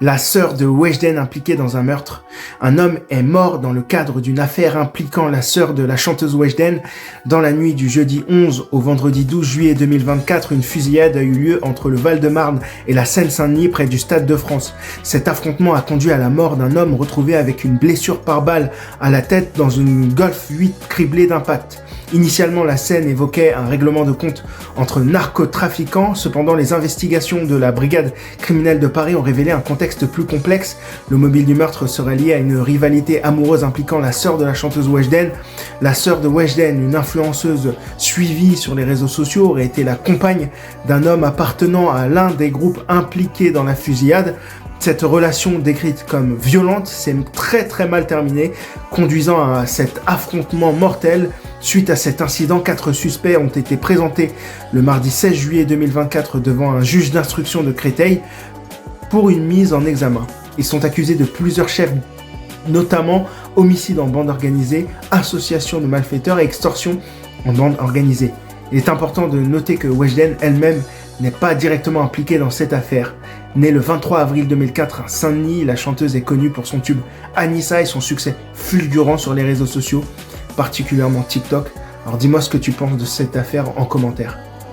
La sœur de Weshden impliquée dans un meurtre. Un homme est mort dans le cadre d'une affaire impliquant la sœur de la chanteuse Weshden. Dans la nuit du jeudi 11 au vendredi 12 juillet 2024, une fusillade a eu lieu entre le Val-de-Marne et la Seine-Saint-Denis près du Stade de France. Cet affrontement a conduit à la mort d'un homme retrouvé avec une blessure par balle à la tête dans une Golf 8 criblée d'impacts. Initialement, la scène évoquait un règlement de compte entre narcotrafiquants. Cependant, les investigations de la brigade criminelle de Paris ont révélé un contexte plus complexe. Le mobile du meurtre serait lié à une rivalité amoureuse impliquant la sœur de la chanteuse Weshden. La sœur de Weshden, une influenceuse suivie sur les réseaux sociaux, aurait été la compagne d'un homme appartenant à l'un des groupes impliqués dans la fusillade. Cette relation décrite comme violente s'est très mal terminée, conduisant à cet affrontement mortel. Suite à cet incident, 4 suspects ont été présentés le mardi 16 juillet 2024 devant un juge d'instruction de Créteil pour une mise en examen. Ils sont accusés de plusieurs chefs, notamment homicide en bande organisée, association de malfaiteurs et extorsion en bande organisée. Il est important de noter que Weshden elle-même n'est pas directement impliquée dans cette affaire. Née le 23 avril 2004 à Saint-Denis, la chanteuse est connue pour son tube Anissa et son succès fulgurant sur les réseaux sociaux, particulièrement TikTok. Alors dis-moi ce que tu penses de cette affaire en commentaire.